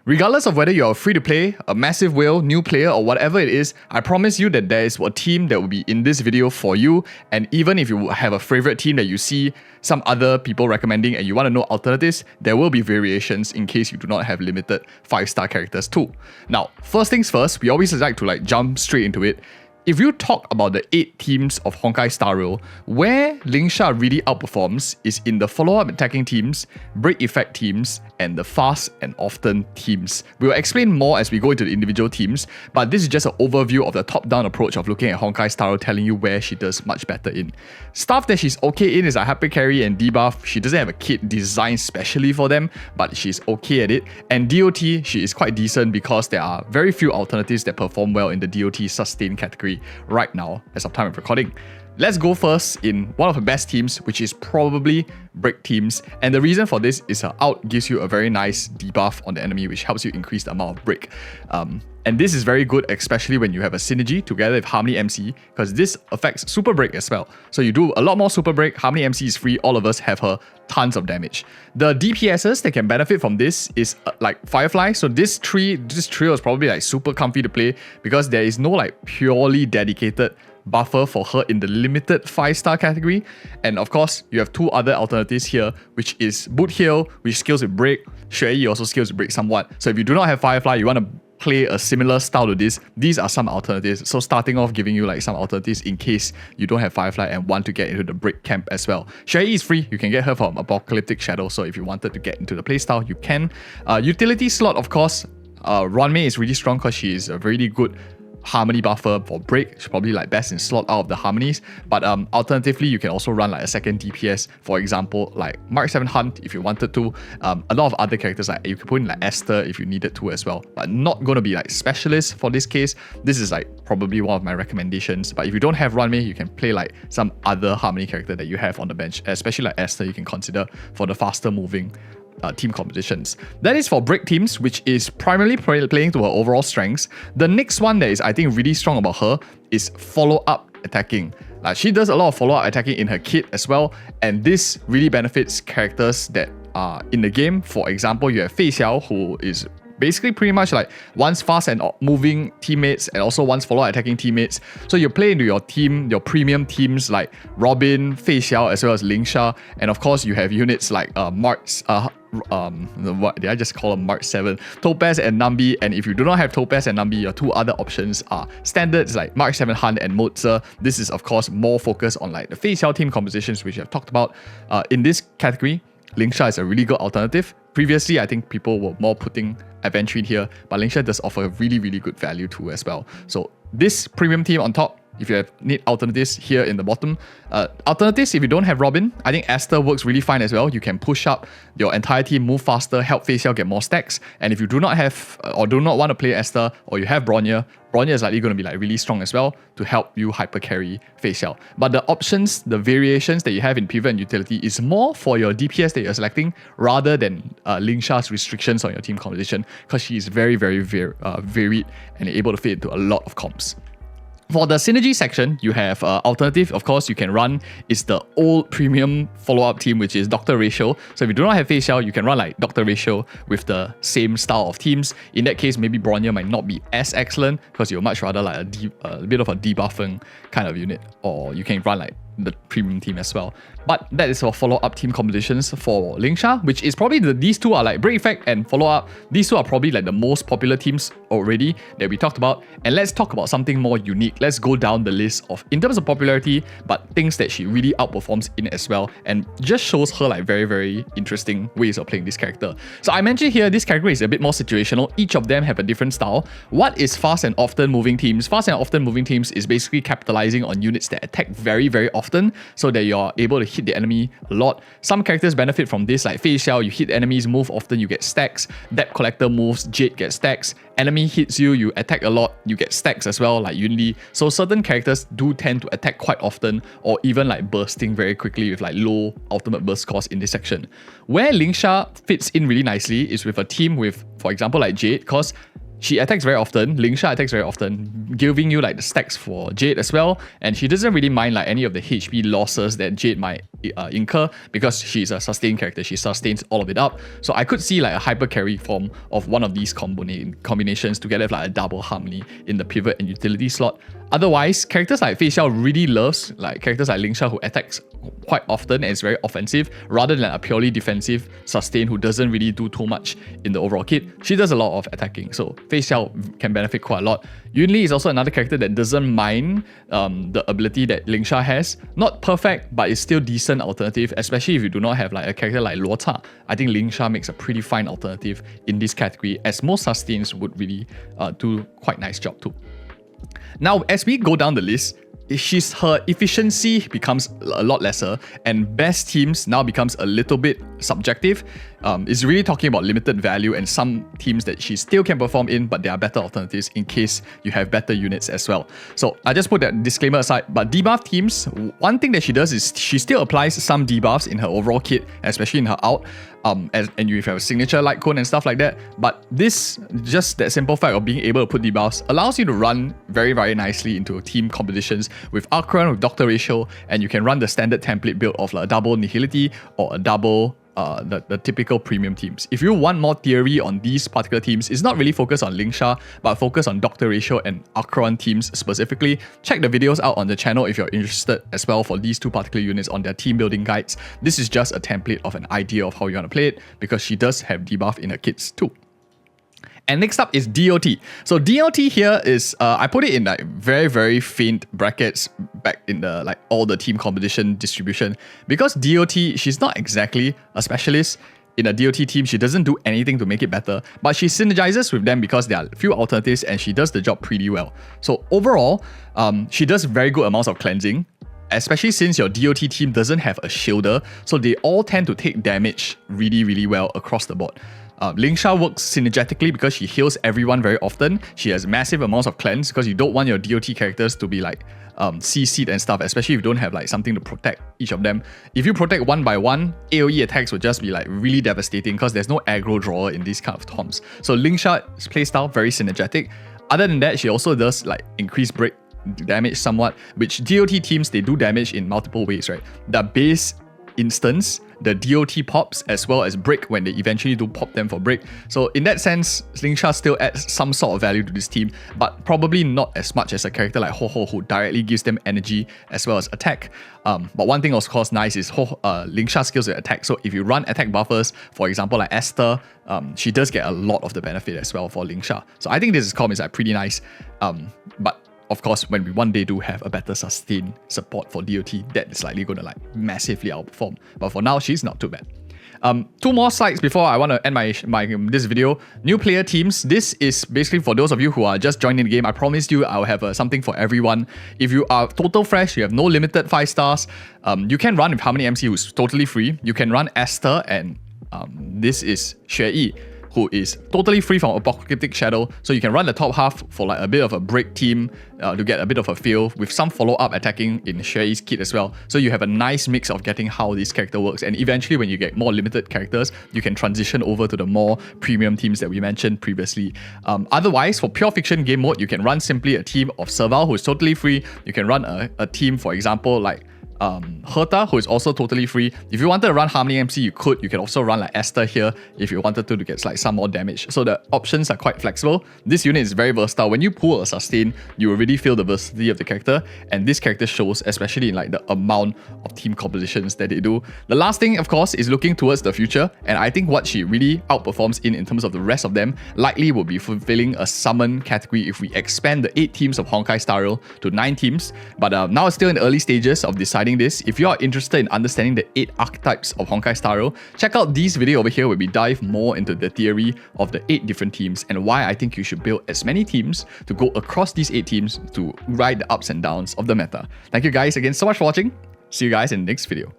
Regardless of whether you're a free-to-play, a massive whale, new player, or whatever it is, I promise you that there is a team that will be in this video for you. And even if you have a favorite team that you see some other people recommending and you want to know alternatives, there will be variations in case you do not have limited 5-star characters too. Now, first things first, we always like to jump straight into it. If you talk about the 8 teams of Honkai Star Rail, where Lingsha really outperforms is in the follow-up attacking teams, break effect teams, and the fast and often teams. We'll explain more as we go into the individual teams, but this is just an overview of the top-down approach of looking at Honkai Star Rail, telling you where she does much better in. Stuff that she's okay in is a Hyper Carry and Debuff. She doesn't have a kit designed specially for them, but she's okay at it. And DOT, she is quite decent because there are very few alternatives that perform well in the DOT sustain category right now as of time of recording. Let's go first in one of her best teams, which is probably break teams, and the reason for this is her ult gives you a very nice debuff on the enemy, which helps you increase the amount of break. And this is very good, especially when you have a synergy together with Harmony MC, because this affects super break as well. So you do a lot more super break, Harmony MC is free, all of us have her tons of damage. The DPSs that can benefit from this is like Firefly. So this trio is probably super comfy to play because there is no purely dedicated buffer for her in the limited 5-star category. And of course, you have 2 other alternatives here, which is Boot Heal, which scales with break. Shui also scales with break somewhat. So if you do not have Firefly, you want to play a similar style to this, these are some alternatives. So starting off giving you some alternatives in case you don't have Firefly and want to get into the break camp as well. Shui is free, you can get her from Apocalyptic Shadow, so if you wanted to get into the playstyle, you can. Utility slot, of course, Runmei is really strong because she is a really good Harmony buffer for break. She's probably best in slot out of the harmonies, but alternatively you can also run a second DPS, for example Mark 7 Hunt if you wanted to. A lot of other characters you could put in Esther if you needed to as well, but not going to be specialist for this case. This is probably one of my recommendations, but if you don't have Runmei, you can play some other Harmony character that you have on the bench, especially Esther you can consider for the faster moving team compositions. That is for break teams, which is primarily playing to her overall strengths. The next one that is I think really strong about her is follow-up attacking. She does a lot of follow-up attacking in her kit as well, and this really benefits characters that are in the game. For example, you have Fei Xiao, who is basically pretty much once fast and moving teammates and also once follow attacking teammates. So you play into your team, your premium teams like Robin, Fei Xiao, as well as Lingsha, and of course you have units like what did I just call them? Mark 7, Topaz and Nambi. And if you do not have Topaz and Nambi, your 2 other options are standards like Mark 7 Hunt and Moza. This is of course more focused on the Fei Xiao team compositions, which I've talked about. In this category, Lingsha is a really good alternative. Previously, I think people were more putting Adventure here, but Lingsha does offer really, really good value too as well. So this premium team on top, if you need alternatives here in the bottom. Alternatives, if you don't have Robin, I think Esther works really fine as well. You can push up your entire team, move faster, help Fei Xiao get more stacks. And if you do not have or do not want to play Esther, or you have Bronya is likely going to be really strong as well to help you hyper carry Fei Xiao. But the options, the variations that you have in pivot and utility is more for your DPS that you're selecting rather than Lingsha's restrictions on your team composition, because she is very, very varied and able to fit into a lot of comps. For the synergy section, you have alternative, of course, you can run is the old premium follow-up team, which is Dr. Ratio. So if you do not have Fei Xiao, you can run Dr. Ratio with the same style of teams. In that case, maybe Bronya might not be as excellent because you're much rather a bit of a debuffing kind of unit, or you can run the premium team as well. But that is for follow-up team compositions for Lingsha, which is probably these 2 are Break Effect and follow-up. These 2 are probably the most popular teams already that we talked about. And let's talk about something more unique. Let's go down the list of, in terms of popularity, but things that she really outperforms in as well, and just shows her very, very interesting ways of playing this character. So I mentioned here, this category is a bit more situational. Each of them have a different style. What is fast and often moving teams? Fast and often moving teams is basically capitalizing on units that attack very, very often so that you're able to hit the enemy a lot. Some characters benefit from this, like Fei Xiao, you hit enemies, move often, you get stacks. Debt Collector moves, Jade gets stacks. Enemy hits you, you attack a lot, you get stacks as well, like Yunli. So certain characters do tend to attack quite often, or even bursting very quickly with low ultimate burst cost in this section. Where Lingsha fits in really nicely is with a team with, for example, Jade, because she attacks very often, Lingsha attacks very often, giving you the stacks for Jade as well, and she doesn't really mind any of the HP losses that Jade might incur because she's a sustained character. She sustains all of it up. So I could see like a hyper carry form of one of these combinations together with like a double harmony in the pivot and utility slot. Otherwise, characters like Fei Xiao really loves like characters like Lingsha who attacks quite often and is very offensive rather than a purely defensive sustain who doesn't really do too much in the overall kit. She does a lot of attacking, so Fei Xiao can benefit quite a lot. Yunli is also another character that doesn't mind the ability that Lingsha has. Not perfect, but it's still decent alternative, especially if you do not have like a character like Luo Ta. I think Lingsha makes a pretty fine alternative in this category, as most sustains would really do quite nice job too. Now, as we go down the list, her efficiency becomes a lot lesser and best teams now becomes a little bit subjective. It's really talking about limited value and some teams that she still can perform in, but there are better alternatives in case you have better units as well. So I just put that disclaimer aside, but debuff teams, one thing that she does is she still applies some debuffs in her overall kit, especially in her out. And you have a signature light cone and stuff like that, but this, just that simple fact of being able to put debuffs allows you to run very, very nicely into team competitions with Akirion, with Doctor Ratio, and you can run the standard template build of like a double Nihility or a double the typical premium teams. If you want more theory on these particular teams, it's not really focused on Lingsha, but focused on Doctor Ratio and Akirion teams specifically. Check the videos out on the channel if you're interested as well for these two particular units on their team building guides. This is just a template of an idea of how you want to play it, because she does have debuff in her kits too. And next up is DOT. So DOT here is, I put it in like very, very faint brackets back in the like all the team competition distribution, because DOT, she's not exactly a specialist in a DOT team. She doesn't do anything to make it better, but she synergizes with them because there are a few alternatives and she does the job pretty well. So overall, she does very good amounts of cleansing, especially since your DOT team doesn't have a shielder, so they all tend to take damage really, really well across the board. Lingsha works synergetically because she heals everyone very often. She has massive amounts of cleanse because you don't want your DOT characters to be like CC'd and stuff, especially if you don't have like something to protect each of them. If you protect one by one, AoE attacks would just be like really devastating because there's no aggro drawer in these kind of toms. So Lingsha's playstyle very synergetic. Other than that, she also does like increase break damage somewhat, which DOT teams, they do damage in multiple ways, right? The base instance, the DOT pops, as well as break when they eventually do pop them for break. So in that sense, Lingsha still adds some sort of value to this team, but probably not as much as a character like Ho Ho, who directly gives them energy as well as attack. But one thing of course nice is Lingsha skills with attack. So if you run attack buffers, for example like Esther, she does get a lot of the benefit as well for Lingsha. So I think this comp is like pretty nice. But of course, when we one day do have a better sustain support for DOT, that is likely going to like massively outperform. But for now, she's not too bad. Two more slides before I want to end this video. New player teams. This is basically for those of you who are just joining the game. I promised you I'll have something for everyone. If you are total fresh, you have no limited 5 stars, you can run with Harmony MC, who's totally free. You can run Esther, and this is Xue Yi, who is totally free from Apocalyptic Shadow, so you can run the top half for like a bit of a break team to get a bit of a feel, with some follow-up attacking in Xueyi's kit as well. So you have a nice mix of getting how this character works, and eventually when you get more limited characters, you can transition over to the more premium teams that we mentioned previously. Otherwise, for pure fiction game mode, you can run simply a team of Serval, who is totally free. You can run a team, for example, like Herta, who is also totally free. If you wanted to run Harmony MC, you could. You can also run like Esther here if you wanted to get like some more damage. So the options are quite flexible. This unit is very versatile. When you pull a sustain, you will really feel the versatility of the character, and this character shows, especially in like the amount of team compositions that they do. The last thing, of course, is looking towards the future, and I think what she really outperforms in terms of the rest of them likely will be fulfilling a summon category if we expand the 8 teams of Honkai Star Rail to 9 teams. But now it's still in the early stages of deciding this. If you are interested in understanding the 8 archetypes of Honkai Star Rail, check out this video over here where we dive more into the theory of the 8 different teams and why I think you should build as many teams to go across these 8 teams to ride the ups and downs of the meta. Thank you guys again so much for watching. See you guys in the next video.